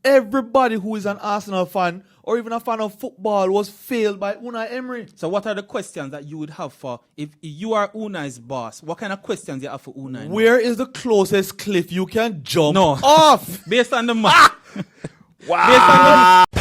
everybody who is an Arsenal fan or even a fan of football was failed by Unai Emery. So what are the questions that you would have for, if you are Unai's boss, what kind of questions you have for Unai? Where is the closest cliff you can jump No. off? Based on the match. Wow. Based on the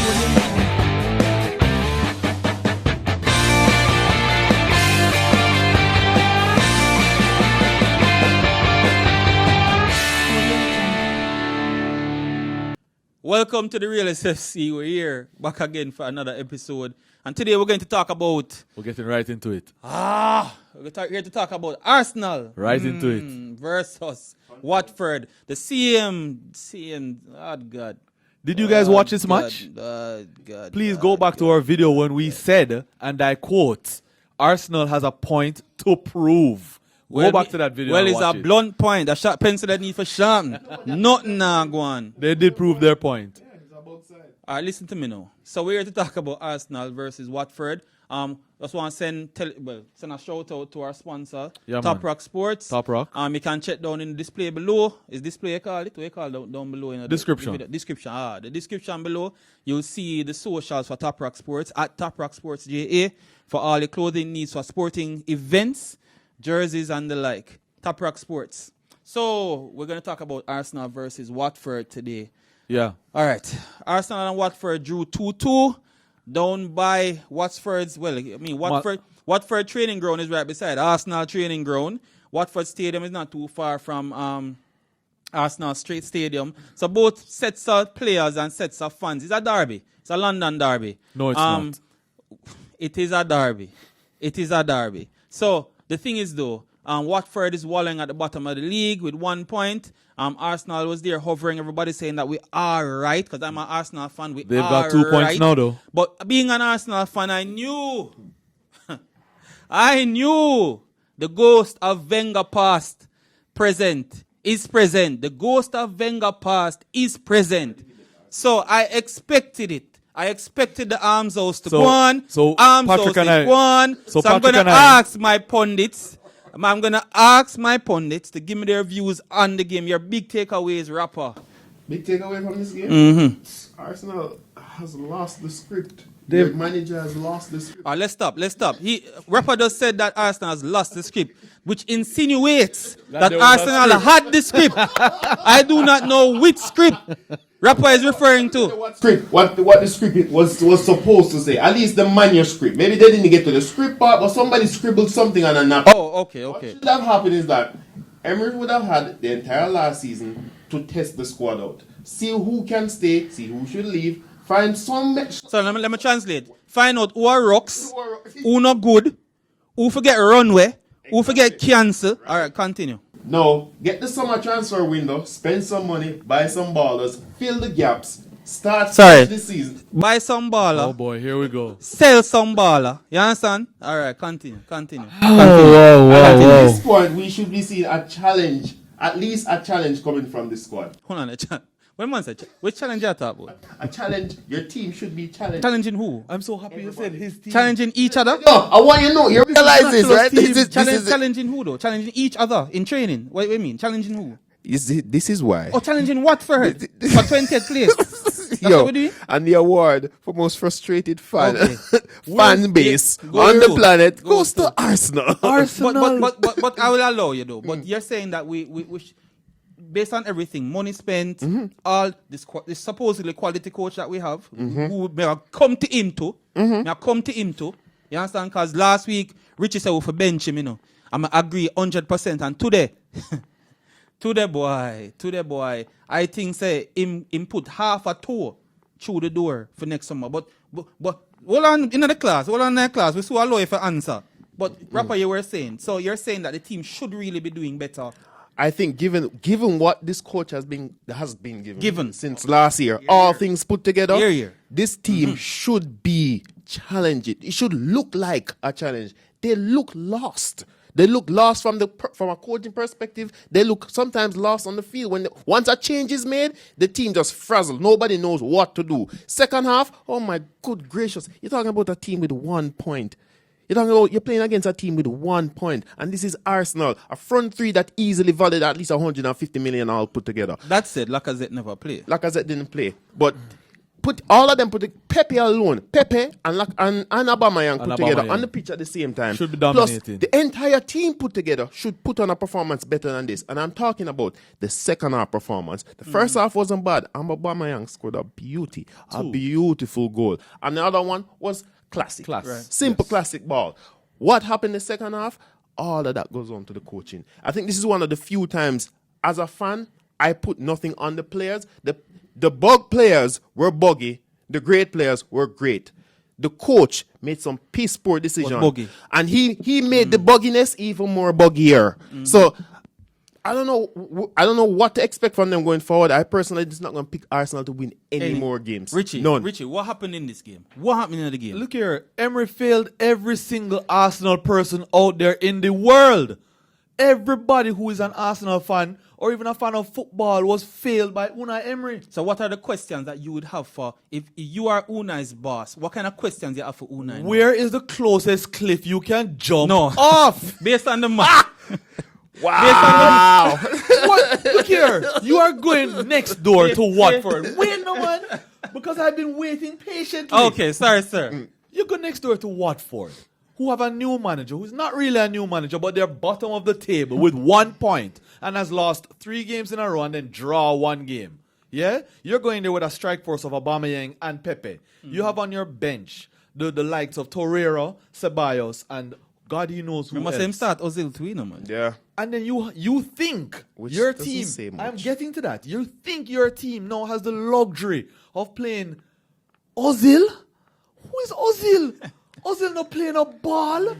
Welcome to the Realest FC. We're here back again for another episode. And today we're going to talk about... We're getting right into it. We're here to talk about Arsenal. Right into it. Versus Watford. The CM, oh God. Did you guys watch this match? God. Please go back to our video when we said, and I quote, Arsenal has a point to prove. Go back to that video. Well, and it's a watch it. blunt point. A sharp pencil that need for sharpen. Nothing now go on. They did prove their point. All right, listen to me now. So we're here to talk about Arsenal versus Watford. Just want to send a shout out to our sponsor, Yeah, Top man. Rock Sports. Top Rock. You can check down in the display below. Is display you call it? What you call it down below in the Description. The description. The description below. You'll see the socials for Top Rock Sports at Top Rock Sports JA for all your clothing needs for sporting events, jerseys and the like. Top Rock Sports. So we're going to talk about Arsenal versus Watford today. Yeah. All right. Arsenal and Watford drew 2-2 down by Watford's, Watford training ground is right beside Arsenal training ground. Watford Stadium is not too far from Arsenal Straight Stadium. So both sets of players and sets of fans. It's a derby. It's a London derby. No, it's not. It is a derby. It is a derby. So the thing is though, Watford is wallowing at the bottom of the league with 1 point. Arsenal was there hovering, everybody saying that we are right, because I'm an Arsenal fan. They've got 2 points now, though. But being an Arsenal fan, I knew the ghost of Wenger past is present. The ghost of Wenger past is present. So I expected it. I expected the arms house to go on. So arms Patrick house and I- to go on. so So I'm Patrick going and to I- ask my pundits. I'm going to ask my pundits to give me their views on the game. Your big takeaways, rapper. Big takeaway from this game? Mm-hmm. Arsenal has lost the script. They've- Their manager has lost the script. Let's stop. Rapper just said that Arsenal has lost the script, which insinuates that there was a Arsenal had the script. I do not know which script Rapper is referring to. What script? What the script was supposed to say? At least the manuscript. Maybe they didn't get to the script part, but somebody scribbled something on a napkin. Oh, okay. What should have happened is that Emery would have had the entire last season to test the squad out. See who can stay, see who should leave, find some... So let me translate. Find out who are rocks, who not good, who forget runway, who forget cancel. All right, continue. No, get the summer transfer window, spend some money, buy some ballers, fill the gaps, start the season. Buy some baller, Oh, boy, here we go. sell some baller. You understand? All right, continue. Whoa. At this point, we should be seeing a challenge, at least a challenge coming from this squad. Hold on, when man said, which challenge you talk about? A challenge, your team should be challenged. Challenging who? I'm so happy you said his team. Challenging each other? No, I want you to know, you realize this, right? Challenging who though? Challenging each other in training. What do you mean? Challenging who? This is why. Oh, challenging Watford for 20th place. That's what we're doing? And the award for most frustrated fan Okay. fan base Go on the to- planet go goes to- to Arsenal. But I will allow you though. But you're saying that we based on everything, money spent, all this supposedly quality coach that we have, who may have come to him to, you understand? Because last week, Richie said we for bench him, you know. I'm agree 100%. And today, today boy, I think say him put half a toe through the door for next summer. But hold on in the class, we saw a lawyer for answer. But Rapper, you were saying, so you're saying that the team should really be doing better. I think given what this coach has been given Given. since last year, all things put together, Year. this team should be challenged. It should look like a challenge. They look lost. They look lost from a coaching perspective. They look sometimes lost on the field. Once a change is made, the team just frazzled. Nobody knows what to do. Second half, oh my good gracious, you're talking about a team with 1 point. You're talking about you're playing against a team with 1 point, and this is Arsenal, a front three that easily valued at least 150 million all put together. That said, Lacazette never played. Lacazette didn't play, but put all of them Pepe alone, Pepe and Aubameyang put together on the pitch at the same time. Should be dominating. Plus, the entire team put together should put on a performance better than this. And I'm talking about the second half performance. The first half wasn't bad. Aubameyang scored a beautiful goal. And the other one was classic. Right. Simple classic ball. What happened in the second half? All of that goes on to the coaching. I think this is one of the few times, as a fan, I put nothing on the players. The bug players were buggy. The great players were great. The coach made some piss poor decision. And he made the bugginess even more buggier. So I don't know what to expect from them going forward. I personally just not going to pick Arsenal to win any more games. Richie, what happened in this game? What happened in the game? Look here, Emery failed every single Arsenal person out there in the world. Everybody who is an Arsenal fan or even a fan of football was failed by Unai Emery. So what are the questions that you would have for, if you are Unai's boss, what kind of questions you have for Unai? Where is the closest cliff you can jump off? Based on the match. Wow. What? Look here, you are going next door to Watford. Wait, no man, because I've been waiting patiently. Okay, sorry, sir. You go next door to Watford, who have a new manager, who's not really a new manager, but they're bottom of the table with 1 point and has lost 3 games in a row and then draw 1 game. Yeah? You're going there with a strike force of Aubameyang and Pepe. You have on your bench the likes of Torreira, Ceballos, and God he knows who else. Him start Ozil too, man. Yeah. And then you think Which your doesn't team, say much. I'm getting to that, you think your team now has the luxury of playing Ozil? Who is Ozil? Ozil not playing a ball.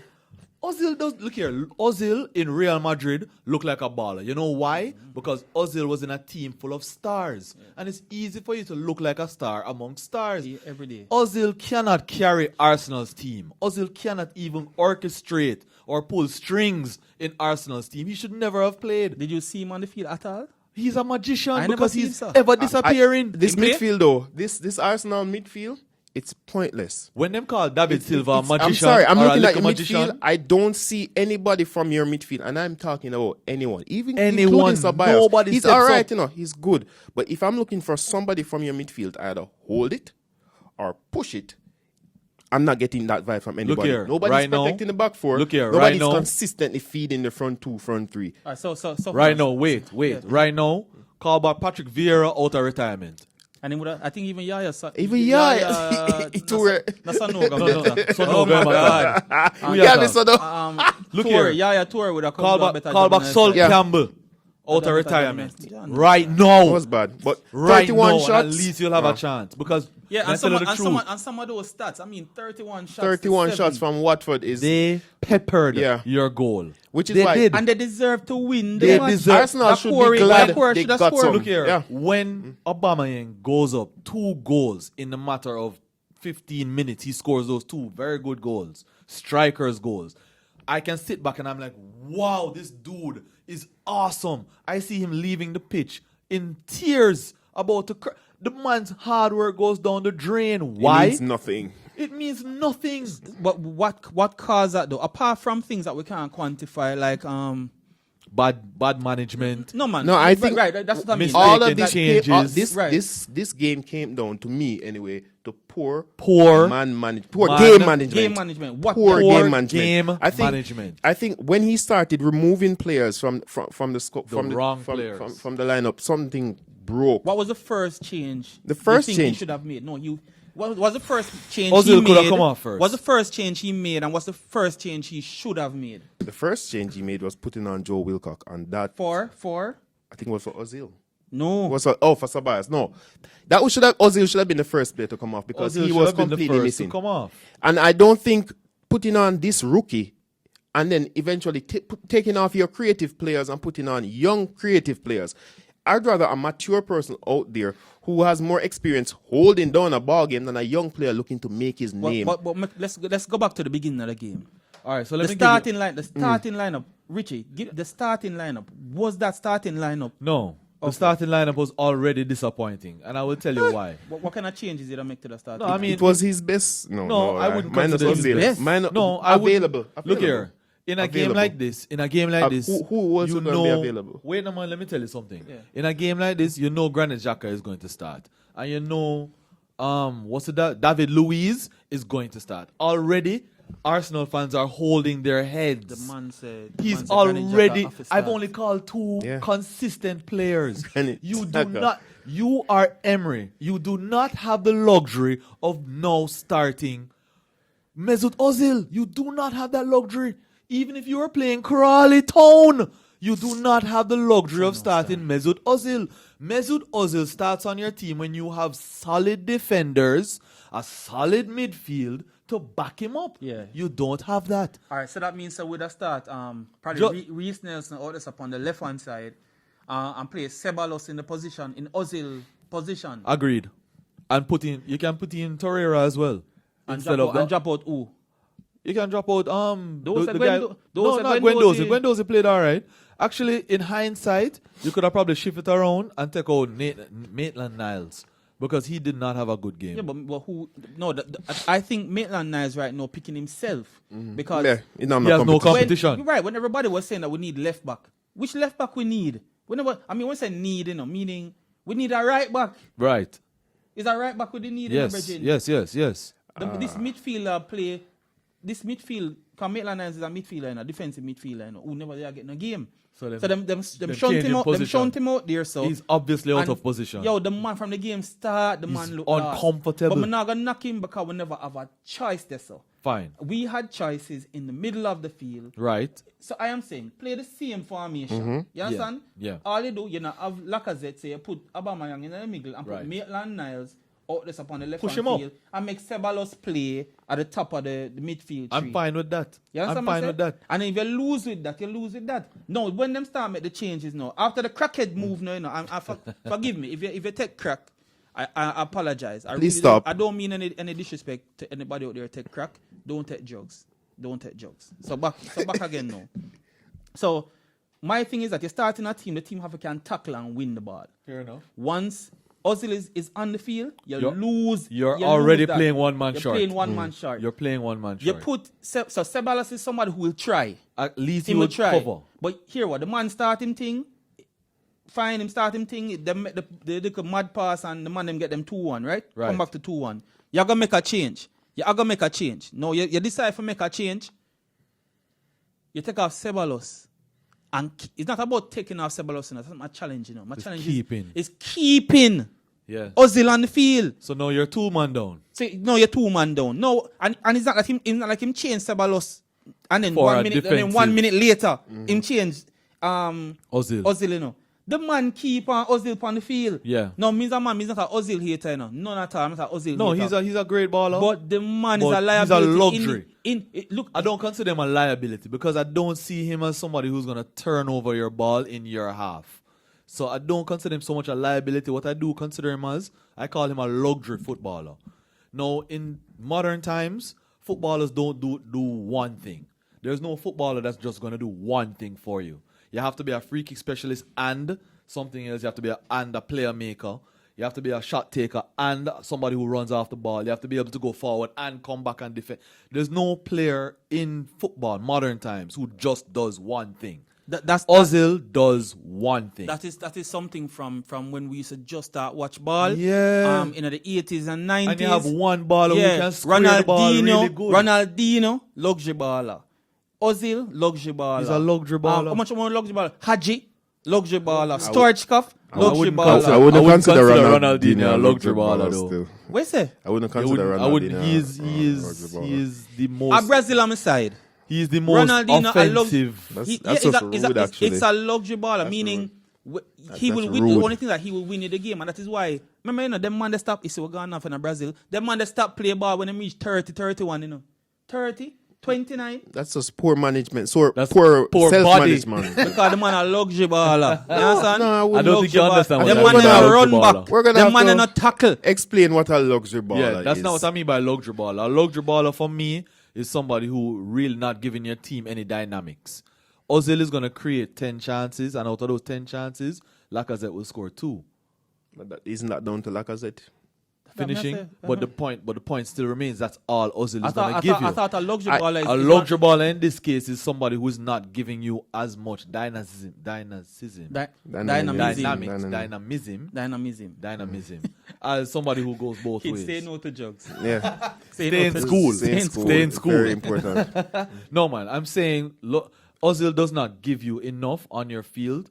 Ozil does, look here, Ozil in Real Madrid look like a baller. You know why? Because Ozil was in a team full of stars. And it's easy for you to look like a star among stars. Every day. Ozil cannot carry Arsenal's team. Ozil cannot even orchestrate or pull strings in Arsenal's team. He should never have played. Did you see him on the field at all? He's a magician I never because seen he's him, sir. ever disappearing. This He play? midfield though, this Arsenal midfield, it's pointless. When them call David Silva a I'm magician, sorry, I'm or a looking at little your magician, midfield. I don't see anybody from your midfield, and I'm talking about anyone, even Anyone, including Ceballos. nobody He's steps all right, up. you know, he's good. But if I'm looking for somebody from your midfield, either hold it or push it. I'm not getting that vibe from anybody. here, Nobody's right now- protecting the back four. look here, right Nobody's now- consistently feeding the front 2, front 3. All right, so right now, wait. Right now, call back Patrick Vieira out of retirement. And then I think even Yaya. Even Yaya. That's a no. No. So Oh my God. Yeah, this one. Look Tour, here. Yaya Tour would have come Call to a back, better call job back than Sol himself. Campbell out of Better retirement. than him. Right It now. was bad. But Right 31 now, shots. and at least you'll have a chance. Because, Yeah, let's tell you the truth, and some of those stats. I mean, 31 shots. 31 to shots 7. from Watford is... they peppered Yeah. your goal. Which is they why- did. And they deserve to win. They match. deserve- Arsenal should be glad they got some. Look here, Yeah. when Aubameyang goes up 2 goals in a matter of 15 minutes, he scores those 2 very good goals, strikers' goals. I can sit back and I'm like, wow, this dude is awesome. I see him leaving the pitch in tears about to the man's hard work goes down the drain. Why? It means nothing. It means nothing. But what caused that though? Apart from things that we can't quantify, like Bad management. no man. No, I think right. That's what I mean. Mistake all of and this changes. Right. this game came down to me anyway to poor Game game management. Game management. What Poor the- game management. game I think, management. I think when he started removing players from the scope from wrong from, players. from the lineup, something broke. What was the first change? The first you think he change- should have made? No, you. What was the first change Ozil he could have made? come off first. What's the first change he made, and what's the first change he should have made? The first change he made was putting on Joe Wilcock, and that For I think was for Ozil. no. For Ceballos. No, Ozil should have been the first player to come off because Ozil he should was have been the completely first missing. to come off. And I don't think putting on this rookie and then eventually taking off your creative players and putting on young creative players. I'd rather a mature person out there who has more experience holding down a ball game than a young player looking to make his name. But let's go back to the beginning of the game. All right, so The let me starting lineup, Richie, the starting lineup. Was that starting lineup? No. The starting lineup was already disappointing, and I will tell you why. What kind of changes did I make to the start? No, I mean, It was his best. No, I wouldn't mine consider was his available. best. Mine, No, I wouldn't. available. Look here. In a game like this, who was you going to be know. available? Wait a minute, let me tell you something. Yeah. In a game like this, you know Granit Xhaka is going to start, and you know, David Luiz is going to start. Already, Arsenal fans are holding their heads. The man said He's Granit Xhaka already. off his I've start. only called 2 Yeah. consistent players. Granit You do Xhaka. not. You are Emery. You do not have the luxury of now starting Mesut Ozil. You do not have that luxury. Even if you are playing Crawley Town, you do not have the luxury of starting Mesut Ozil. Mesut Ozil starts on your team when you have solid defenders, a solid midfield to back him up. Yeah. You don't have that. All right, so that means with a start, probably Reece Nelson out this upon the left hand side, and play Ceballos in the position in Ozil position, Agreed. And you can put in Torreira as well. and Instead drop, of out, that. and drop out who? You can drop out Those the are guy. Gwendo- No, those are not Guendouzi. Guendouzi. Guendouzi played all right. Actually, in hindsight, you could have probably shifted around and take out Maitland-Niles because he did not have a good game. Yeah, but who? No, I think Maitland-Niles right now picking himself because Yeah, he He has no competition. Right, when everybody was saying that we need left back, which left back we need? When we say need, meaning we need a right back. Right. Is a right back we need? Yes. Yes. This midfielder play. This midfield, because Maitland-Niles is a midfielder, a defensive midfielder, who never they get in a game. So them shunt changing him out. Them position. shunt him out there. So He's obviously out and, of position. Yo, the man from the game start, the He's man look uncomfortable. But we're not gonna knock him because we never have a choice there. So Fine. we had choices in the middle of the field. Right. So I am saying, play the same formation. You understand? Yeah. All you do, have Lacazette, say you put Aubameyang in the middle and put Right. Maitland-Niles out this upon the left Push hand him up. field and make Ceballos play at the top of the midfield tree. I'm fine with that. You understand I'm what fine I with say? that. And if you lose with that, you lose with that. No, when them start make the changes now, after the crackhead move now, forgive me, if you take crack, I apologize. Please stop. I don't mean any disrespect to anybody out there take crack. Don't take drugs. Don't take drugs. So back again now. So my thing is that you're starting a team, the team can tackle and win the ball. Fair enough. Once Ozil is on the field, you lose. You're you already lose that. playing one man You're short. playing one man short. You're playing one man You short. put so Ceballos is somebody who will try. At least he He will would try. cover. But here what the man start him thing, find him start him thing, them make the mad pass and the man them get them 2-1, right? Right. Come back to 2-1. You're gonna make a change. No, you decide to make a change. You take off Ceballos. And it's not about taking off Ceballos, that's not my challenge, My challenge keeping. is keeping Yeah. Ozil on the field. So now you're 2 man down. Say, no, you're 2-man down. No, and it's not like him change Ceballos and then For a 1 minute and then defensive. 1 minute later him change Ozil. The man keep on Ozil on the field. Yeah. No, means not an Ozil hater, None at all. I'm not an Ozil No, hater. he's a great baller. But the man But is a he's a liability. luxury. Look, I don't consider him a liability because I don't see him as somebody who's going to turn over your ball in your half. So I don't consider him so much a liability. What I do consider him as, I call him a luxury footballer. Now, in modern times, footballers don't do one thing. There's no footballer that's just going to do one thing for you. You have to be a free kick specialist and something else. You have to be a player maker. You have to be a shot taker and somebody who runs off the ball. You have to be able to go forward and come back and defend. There's no player in football, modern times, who just does one thing. Ozil does one thing. That is something from when we used to just start watch ball. Yeah. In the 80s and 90s. And you have one baller who can square the ball really good. Ronaldinho, luxury baller. Ozil, luxury baller. He's a luxury baller. How much more luxury baller? Haji, luxury baller. Storchkov, luxury I baller. wouldn't consider Ronaldinho a luxury baller though. still. Where's it? I wouldn't consider I wouldn't. Ronaldinho. He is the most. Brazil on my side. He is the most Ronaldinho offensive. That's just rude, actually. It's a luxury baller, meaning he will that's win. rude. The only thing that he will win in the game, and that is why. Remember, them man that stop. You see, we're going off in Brazil. Them man that stop play ball when they reach 30, 31. 30, 29. That's just poor management. That's poor poor self-management. Because the man a luxury baller. You understand? No, I don't think you understand what Them that man is. a Luxury run baller. back. We're gonna Them have man to a tackle. Explain what a luxury baller Yeah, that's is. not what I mean by luxury baller. A luxury baller for me is somebody who really not giving your team any dynamics. Ozil is going to create 10 chances, and out of those 10 chances, Lacazette will score 2. But isn't that down to Lacazette? Finishing, but the point still remains. That's all Ozil is going to I give you. I thought a luxury baller is A luxury baller in this case is somebody who is not giving you as much dynamism, as somebody who goes both Kids ways. say no to drugs. Yeah. Stay in school. Stay in school. Stay in school. Very important. No, man. I'm saying Ozil does not give you enough on your field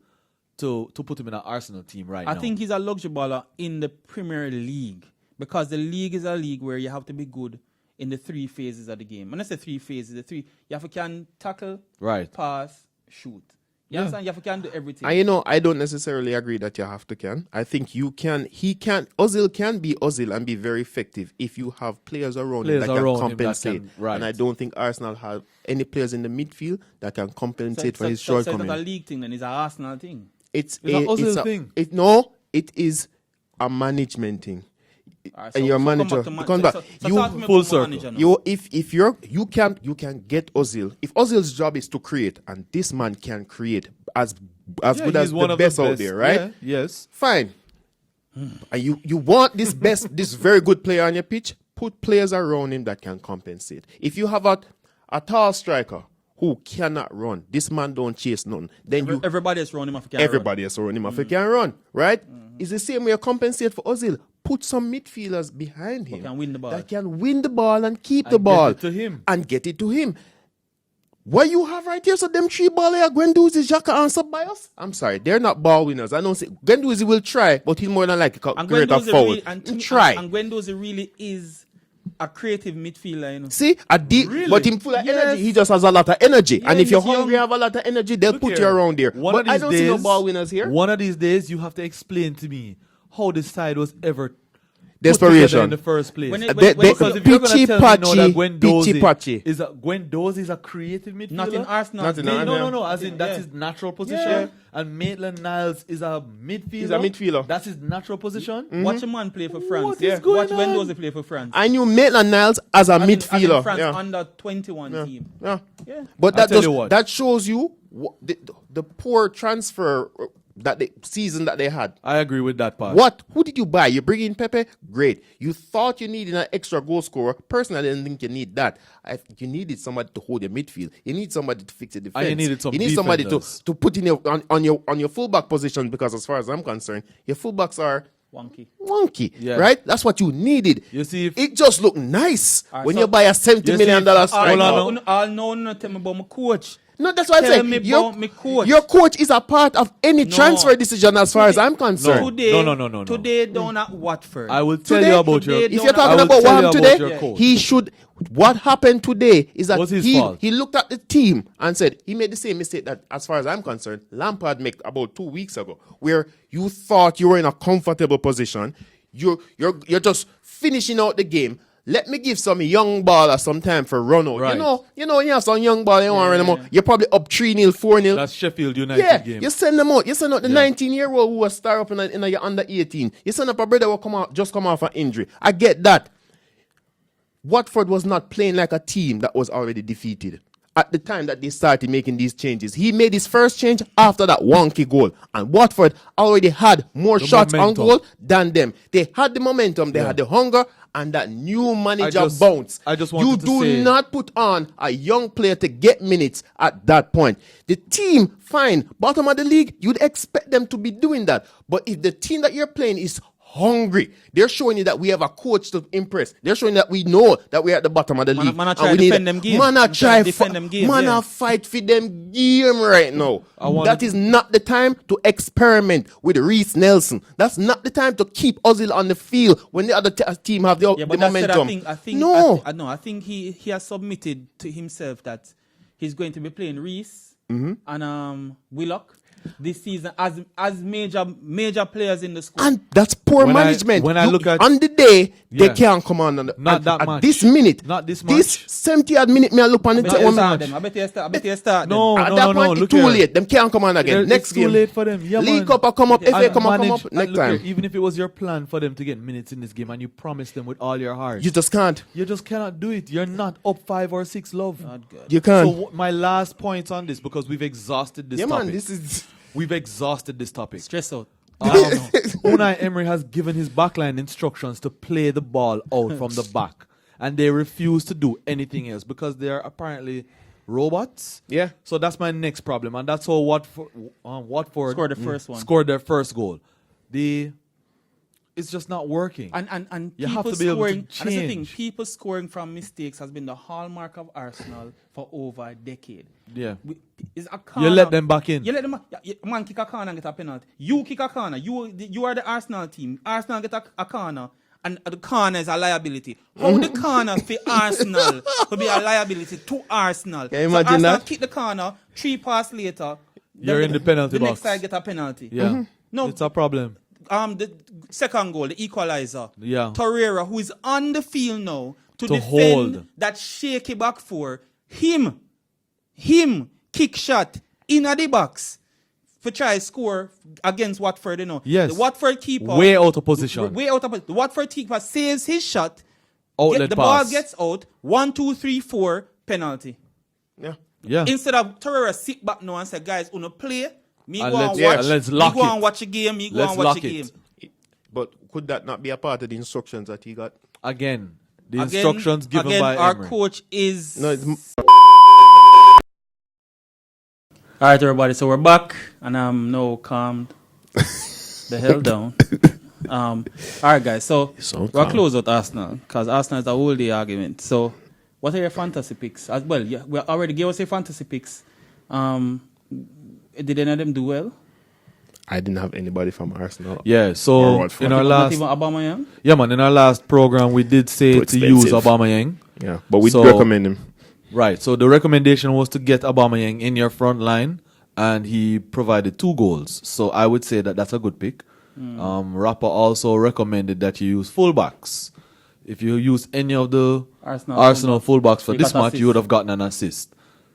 to put him in an Arsenal team right now. I think he's a luxury baller in the Premier League because the league is a league where you have to be good in the 3 phases of the game. When I say 3 phases, you have to can tackle, right, pass, shoot. You understand? You have to can do everything. I don't necessarily agree that you have to can. I think you can. Ozil can be Ozil and be very effective if you have players around him that can compensate. Right. And I don't think Arsenal have any players in the midfield that can compensate for his So shortcomings. it's not a league thing, then it's an Arsenal thing. It's an Ozil thing. It is a management thing. Right, And your manager come back. Full circle. If you can get Ozil. If Ozil's job is to create, and this man can create as good as the best out there, right? Yeah, yes. Fine. And you want this very good player on your pitch, put players around him that can compensate. If you have a tall striker who cannot run, this man don't chase none, then everybody is around him if he can everybody is around him if he can run, right? It's the same way you compensate for Ozil. Put some midfielders behind him that can win the ball and keep the ball and get it to him. What you have right here, so them 3 ball here, Guendouzi, Xhaka, and Ceballos. I'm sorry, they're not ball winners. I don't say Guendouzi will try, but he's more than likely to create a foul. And Guendouzi really is a creative midfielder, you know. See, but him full of energy. He just has a lot of energy. Yeah, and if you're young. hungry, have a lot of energy, they'll put you around there. But I don't see no ball winners here. One of these days, you have to explain to me how this side was ever desperation in the first place. Because if you're going to tell me that Guendouzi is a creative midfielder, not in Arsenal. No, as in that's his natural position. Yeah. And Maitland-Niles is a midfielder. He's a midfielder. That's his natural position. Mm-hmm. Watch a man play for France. What is going Watch Guendouzi play for France. I knew Maitland-Niles as a midfielder. As in France under 21 team. Yeah. But that shows you the poor transfer season that they had. I agree with that part. Who did you buy? You bring in Pepe? Great. You thought you needed an extra goal scorer. Personally, I didn't think you need that. You needed somebody to hold your midfield. You need somebody to fix your defense. You need somebody to put in on your fullback position, because as far as I'm concerned, your fullbacks are wonky, yeah. Right? That's what you needed. You see, it just looked nice when you buy a $70 million striker. I'll know nothing about my coach. No, that's what I'm saying. Your coach is a part of any transfer decision as far as I'm concerned. No. Today down at Watford. I will tell you about your coach. If you're talking about what happened today, he should. What happened today is that he looked at the team and said he made the same mistake that, as far as I'm concerned, Lampard made about 2 weeks ago, where you thought you were in a comfortable position. You're just finishing out the game. Let me give some young baller some time for run out. Right. You have some young baller you want to run them out. You're probably up 3-0, 4-0. That's Sheffield United game. You send them out. You send out the 19-year-old who was star up in your under 18. You send up a brother who just come off an injury. I get that. Watford was not playing like a team that was already defeated at the time that they started making these changes. He made his first change after that wonky goal. And Watford already had more shots on goal than them. They had the momentum. They had the hunger. And that new manager bounce. You do not put on a young player to get minutes at that point. The team, fine, bottom of the league, you'd expect them to be doing that. But if the team that you're playing is hungry, they're showing you that we have a coach to impress. They're showing that we know that we're at the bottom of the league. Man, try to defend them game. Man, fight for them game right now. That is not the time to experiment with Reece Nelson. That's not the time to keep Ozil on the field when the other team have the momentum. I think he has submitted to himself that he's going to be playing Reece and Willock this season as major players in the squad. And that's poor management. When I look at on the day, they can't come on at this minute. Not this much. This 70-odd minute, me I look on the I bet you start. No, at that point, it's too late. Them can't come on again. Next game. It's too late for them. Yeah, League Cup will come up. FA come up next time. Even if it was your plan for them to get minutes in this game and you promised them with all your heart, you just can't. You just cannot do it. You're not up 5 or 6, love. You can't. So my last point on this, because we've exhausted this topic. Man, this is... we've exhausted this topic. Stress out. Unai Emery has given his backline instructions to play the ball out from the back, and they refuse to do anything else because they are apparently robots. Yeah. So that's my next problem, and that's how Watford Scored the first one. Scored their first goal. It's just not working. And You people have to be able to scoring. And that's the thing. change. People scoring from mistakes has been the hallmark of Arsenal for over a decade. Yeah. Is a You corner, let them back in. You let them. Man kick a corner and get a penalty. You kick a corner. You are the Arsenal team. Arsenal get a corner. And the corner is a liability. How the corner for Arsenal to be a liability to Arsenal? Can you so imagine Arsenal that? kick the corner, 3 passes later. You're in the penalty the box. next side get a penalty. Yeah. No, It's a problem. the second goal, the equalizer. Yeah. Torreira, who is on the field now to defend hold. that shaky back four, him kick shot in the box for try score against Watford. You know, Yes. the Watford keeper Way out of position. Way out of position. The Watford keeper saves his shot. Outlet the pass. ball gets out. 1, 2, 3, 4 penalty. Yeah. Yeah. Instead of Torreira sit back now and say, guys, wanna play? Me And go and let's- watch. let's me lock go it. and watch a game. Me go Let's and watch lock a game. it. But could that not be a part of the instructions that he got? Again, the instructions given again, by our Emery. coach is. No, it's All right, everybody. So we're back, and I'm now calmed the hell down. All right, guys. So So we'll calm. close out Arsenal because Arsenal is a whole day argument. So, what are your fantasy picks? As well, yeah, we already gave us your fantasy picks. Did any of them do well? I didn't have anybody from Arsenal. Yeah, Or so Watford. in our Not last even Aubameyang? in our last program we did say Too to use expensive. Aubameyang. Yeah, but we So- recommend him. Right. So the recommendation was to get Aubameyang in your front line, and he provided 2 goals. So I would say that that's a good pick. Rapper also recommended that you use fullbacks. If you use any of the Arsenal fullbacks for You this got match, assist. you would have gotten an assist.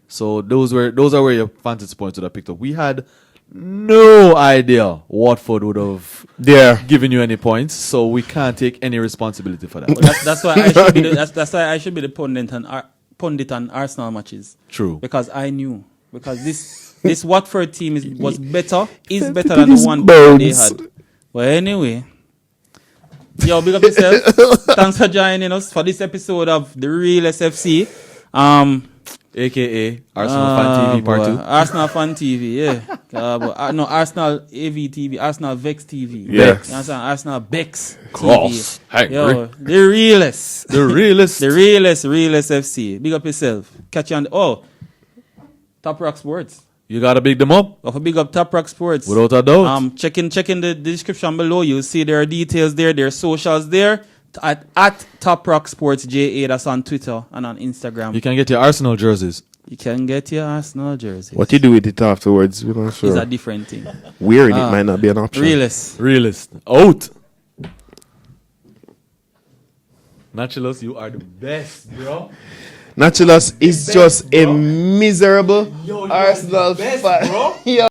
So those are where your fantasy points would have picked up. We had no idea Watford would have given you any points, so we can't take any responsibility for that. Well, that's why I should be that's why I should be the pundit on Arsenal matches. True. Because I knew. Because this Watford team was better Felt better it than in the his one bones. they had. Well, anyway. Yo, big up yourself. Thanks for joining us for this episode of the Realest FC. AKA Arsenal Fan TV Part 2. Arsenal Fan TV, yeah. No, Arsenal AVTV, Arsenal Vex TV. Yeah. You understand? Arsenal Bex Cross. TV. Hey, Yo, the Realest. The realest. The Realest FC. Big up yourself. Catch you on Top Rock Sports. You gotta big them up, Of a big up Top Rock Sports. without a doubt. Checking the description below. You'll see there are details there. There are socials there. At Top Rock Sports JA. That's on Twitter and on Instagram. You can get your Arsenal jerseys. You can get your Arsenal jersey. What you do with it afterwards, we're not It's sure. a different thing. Wearing it might not be an option. Realist. Realist. Out. Naturalist, you are the best, bro. Naturalist is just a miserable Arsenal fan.